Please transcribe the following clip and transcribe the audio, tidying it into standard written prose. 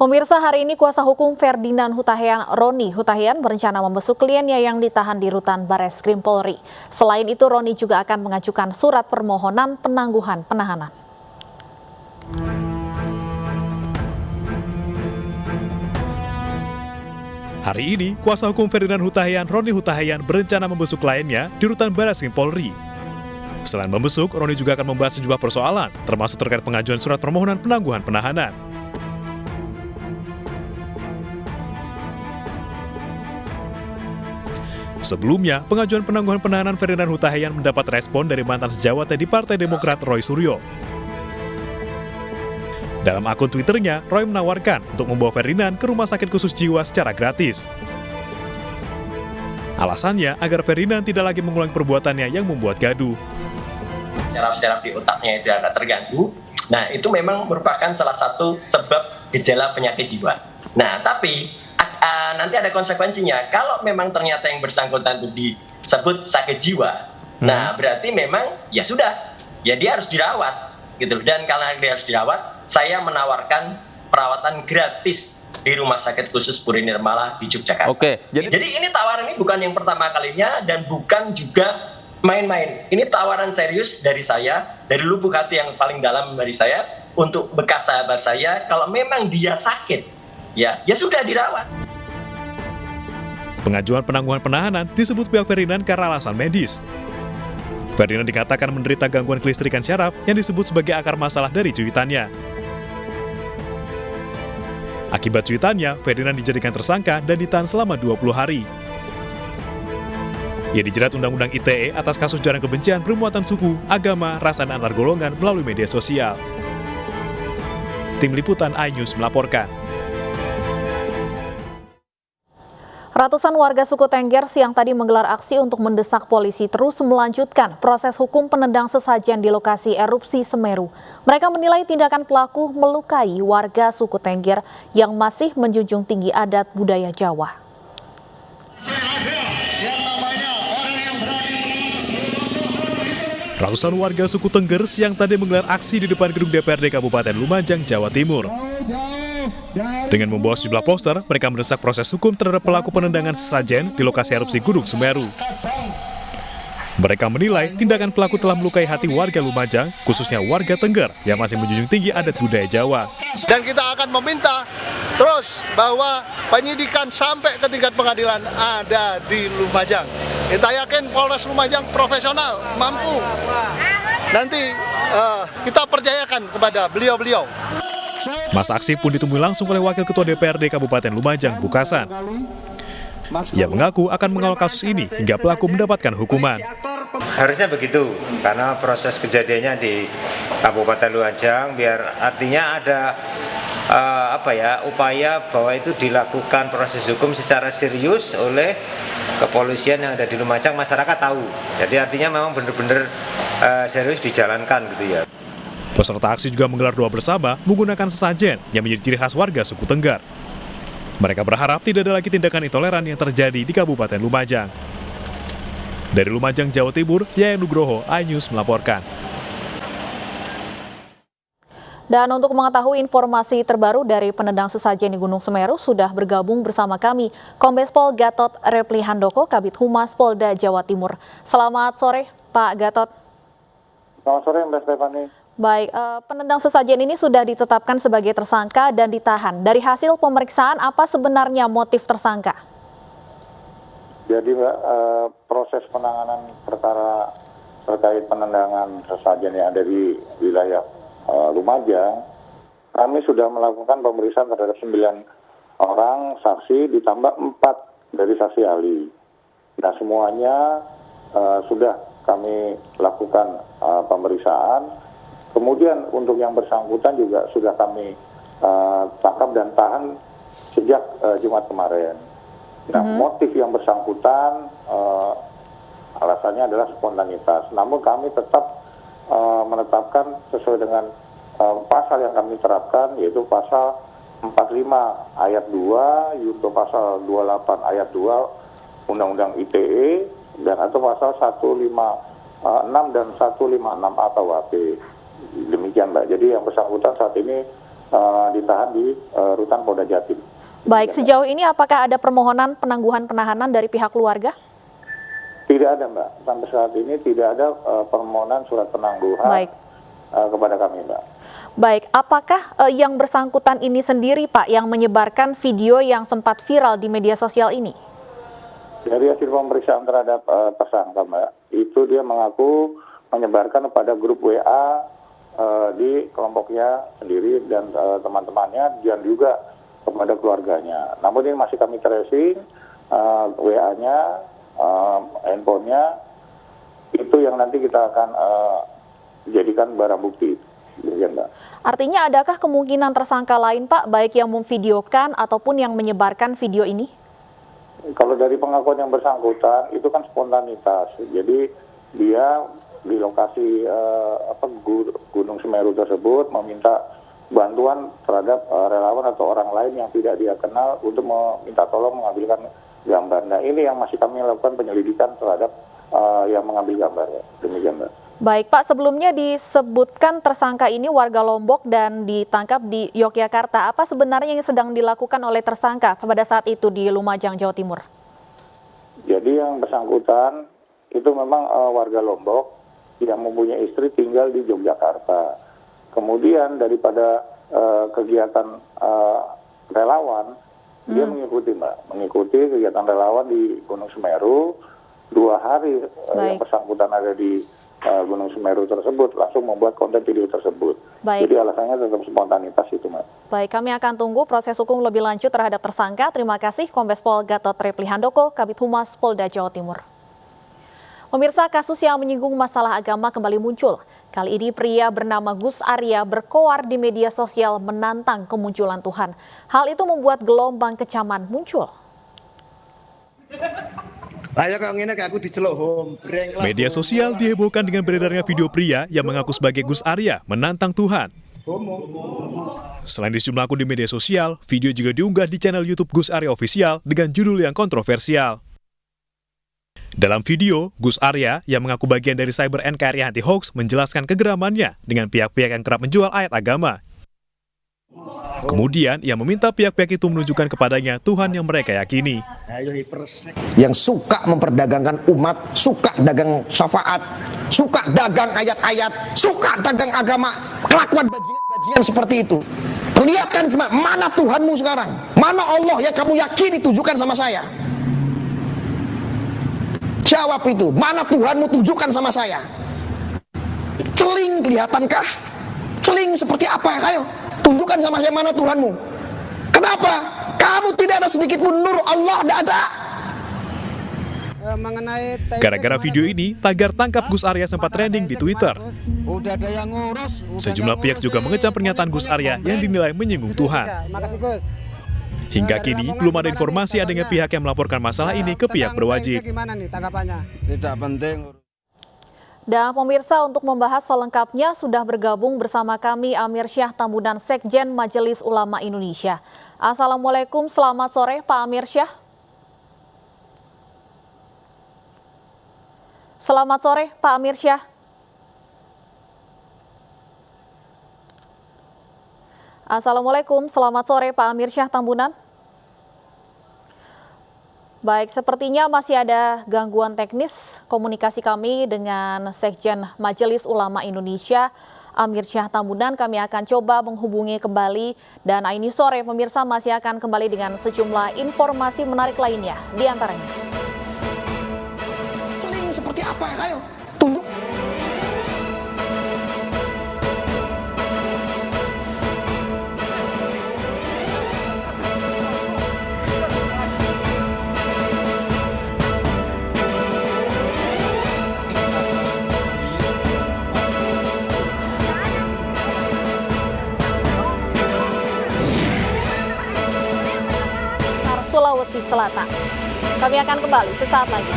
Pemirsa, hari ini kuasa hukum Ferdinand Hutahian, Roni Hutahian, berencana membesuk kliennya yang ditahan di Rutan Bareskrim Polri. Selain itu, Roni juga akan mengajukan surat permohonan penangguhan penahanan. Hari ini, kuasa hukum Ferdinand Hutahian, Roni Hutahian, berencana membesuk kliennya di Rutan Bareskrim Polri. Selain membesuk, Roni juga akan membahas sejumlah persoalan, termasuk terkait pengajuan surat permohonan penangguhan penahanan. Sebelumnya, pengajuan penangguhan penahanan Ferdinand Hutahian mendapat respon dari mantan sejawatnya di Partai Demokrat Roy Suryo. Dalam akun Twitternya, Roy menawarkan untuk membawa Ferdinand ke rumah sakit khusus jiwa secara gratis. Alasannya agar Ferdinand tidak lagi mengulangi perbuatannya yang membuat gaduh. Syaraf-syaraf di otaknya itu agak terganggu. Nah, itu memang merupakan salah satu sebab gejala penyakit jiwa. Nah, tapi nanti ada konsekuensinya. Kalau memang ternyata yang bersangkutan itu disebut sakit jiwa, nah berarti memang ya sudah, ya dia harus dirawat, gitu. Dan karena dia harus dirawat, saya menawarkan perawatan gratis di Rumah Sakit Khusus Puri Nirmala di Yogyakarta. Oke, jadi ini tawaran ini bukan yang pertama kalinya dan bukan juga main-main. Ini tawaran serius dari saya, dari lubuk hati yang paling dalam dari saya, untuk bekas sahabat saya. Kalau memang dia sakit, ya sudah dirawat. Pengajuan penangguhan penahanan disebut pihak Ferdinand karena alasan medis. Ferdinand dikatakan menderita gangguan kelistrikan syaraf yang disebut sebagai akar masalah dari cuitannya. Akibat cuitannya, Ferdinand dijadikan tersangka dan ditahan selama 20 hari. Ia dijerat Undang-Undang ITE atas kasus ujaran kebencian bermuatan suku, agama, ras dan antar golongan melalui media sosial. Tim Liputan iNews melaporkan. Ratusan warga suku Tengger siang tadi menggelar aksi untuk mendesak polisi terus melanjutkan proses hukum penendang sesajen di lokasi erupsi Semeru. Mereka menilai tindakan pelaku melukai warga suku Tengger yang masih menjunjung tinggi adat budaya Jawa. Ratusan warga suku Tengger siang tadi menggelar aksi di depan gedung DPRD Kabupaten Lumajang, Jawa Timur. Dengan membawa sejumlah poster, mereka mendesak proses hukum terhadap pelaku penendangan sesajen di lokasi erupsi Gunung Semeru. Mereka menilai tindakan pelaku telah melukai hati warga Lumajang, khususnya warga Tengger yang masih menjunjung tinggi adat budaya Jawa. Dan kita akan meminta terus bahwa penyidikan sampai ke tingkat pengadilan ada di Lumajang. Kita yakin Polres Lumajang profesional, mampu. Nanti kita percayakan kepada beliau-beliau. Masa aksi pun ditemui langsung oleh Wakil Ketua DPRD Kabupaten Lumajang, Bukasan. Ia mengaku akan mengawal kasus ini hingga pelaku mendapatkan hukuman. Harusnya begitu, karena proses kejadiannya di Kabupaten Lumajang, biar artinya ada upaya bahwa itu dilakukan proses hukum secara serius oleh kepolisian yang ada di Lumajang, masyarakat tahu. Jadi artinya memang benar-benar serius dijalankan gitu ya. Peserta aksi juga menggelar doa bersama menggunakan sesajen yang menjadi ciri khas warga suku Tengger. Mereka berharap tidak ada lagi tindakan intoleran yang terjadi di Kabupaten Lumajang. Dari Lumajang, Jawa Timur, Yayan Nugroho, iNews melaporkan. Dan untuk mengetahui informasi terbaru dari penendang sesajen di Gunung Semeru, sudah bergabung bersama kami Kombes Pol Gatot Repli Handoko, Kabid Humas Polda Jawa Timur. Selamat sore, Pak Gatot. Selamat sore, Mbak Stefani. Baik, penendang sesajen ini sudah ditetapkan sebagai tersangka dan ditahan. Dari hasil pemeriksaan, apa sebenarnya motif tersangka? Jadi, Mbak, proses penanganan perkara terkait penendangan sesajen yang ada di wilayah Lumajang, kami sudah melakukan pemeriksaan terhadap 9 orang saksi ditambah 4 dari saksi ahli. Nah, semuanya sudah kami lakukan pemeriksaan. Kemudian untuk yang bersangkutan juga sudah kami tangkap dan tahan sejak Jumat kemarin. Nah, motif yang bersangkutan alasannya adalah spontanitas. Namun kami tetap menetapkan sesuai dengan pasal yang kami terapkan, yaitu pasal 45 ayat 2, yaitu pasal 28 ayat 2 Undang-Undang ITE, dan atau pasal 156 dan 156A KUHP. Demikian, Mbak. Jadi yang bersangkutan saat ini ditahan di rutan Polda Jatim. Baik, sejauh ini apakah ada permohonan penangguhan penahanan dari pihak keluarga? Tidak ada, Mbak. Sampai saat ini tidak ada permohonan surat penangguhan Baik. Kepada kami, Mbak. Baik, apakah yang bersangkutan ini sendiri, Pak, yang menyebarkan video yang sempat viral di media sosial ini? Dari hasil pemeriksaan terhadap tersangka, Mbak, itu dia mengaku menyebarkan pada grup WA di kelompoknya sendiri dan teman-temannya dan juga kepada keluarganya. Namun ini masih kami tracing WA-nya, handphonenya, itu yang nanti kita akan jadikan barang bukti. Ya, Mbak. Artinya adakah kemungkinan tersangka lain, Pak, baik yang memvideokan ataupun yang menyebarkan video ini? Kalau dari pengakuan yang bersangkutan itu kan spontanitas. Jadi dia di lokasi Gunung Semeru tersebut meminta bantuan terhadap relawan atau orang lain yang tidak dia kenal untuk meminta tolong mengambilkan gambar. Nah, ini yang masih kami lakukan penyelidikan terhadap yang mengambil gambar. Ya. Demikian, Mbak. Baik, Pak, sebelumnya disebutkan tersangka ini warga Lombok dan ditangkap di Yogyakarta. Apa sebenarnya yang sedang dilakukan oleh tersangka pada saat itu di Lumajang, Jawa Timur? Jadi yang bersangkutan itu memang warga Lombok yang mempunyai istri tinggal di Yogyakarta. Kemudian daripada kegiatan relawan, dia mengikuti, Mbak, mengikuti kegiatan relawan di Gunung Semeru. 2 hari yang bersangkutan ada di Gunung Semeru tersebut, langsung membuat konten video tersebut. Baik. Jadi alasannya tetap spontanitas itu, Mbak. Baik, kami akan tunggu proses hukum lebih lanjut terhadap tersangka. Terima kasih Kombes Pol Gatot Repli Handoko, Kabid Humas Polda Jawa Timur. Pemirsa, kasus yang menyinggung masalah agama kembali muncul. Kali ini pria bernama Gus Arya berkoar di media sosial menantang kemunculan Tuhan. Hal itu membuat gelombang kecaman muncul. Media sosial dihebohkan dengan beredarnya video pria yang mengaku sebagai Gus Arya menantang Tuhan. Selain di sejumlah akun di media sosial, video juga diunggah di channel YouTube Gus Arya Official dengan judul yang kontroversial. Dalam video, Gus Arya yang mengaku bagian dari Cyber NKRI Anti Hoax menjelaskan kegeramannya dengan pihak-pihak yang kerap menjual ayat agama. Kemudian, ia meminta pihak-pihak itu menunjukkan kepadanya Tuhan yang mereka yakini. Yang suka memperdagangkan umat, suka dagang syafaat, suka dagang ayat-ayat, suka dagang agama, kelakuan bajingan seperti itu. Perlihatkan mana Tuhanmu sekarang, mana Allah yang kamu yakini, tunjukkan sama saya. Jawab itu, mana Tuhanmu, tunjukkan sama saya. Celing kelihatankah? Celing seperti apa? Ayo, tunjukkan sama saya mana Tuhanmu. Kenapa? Kamu tidak ada sedikit pun nur Allah, tidak ada. Gara-gara video ini, tagar tangkap Gus Arya sempat trending di Twitter. Sejumlah pihak juga mengecam pernyataan Gus Arya yang dinilai menyinggung Tuhan. Hingga kini, belum ada informasi adanya pihak yang melaporkan masalah ini ke pihak berwajib. Tidak penting. Dan pemirsa, untuk membahas selengkapnya sudah bergabung bersama kami Amir Syah Tambunan, Sekjen Majelis Ulama Indonesia. Assalamualaikum, selamat sore Pak Amir Syah. Selamat sore Pak Amir Syah. Assalamualaikum, selamat sore Pak Amir Syah Tambunan. Baik, sepertinya masih ada gangguan teknis komunikasi kami dengan Sekjen Majelis Ulama Indonesia, Amir Syah Tambunan. Kami akan coba menghubungi kembali dan ini sore pemirsa masih akan kembali dengan sejumlah informasi menarik lainnya di antaranya. Celing seperti apa? Ayo, tunjuk. Sulawesi Selatan. Kami akan kembali sesaat lagi.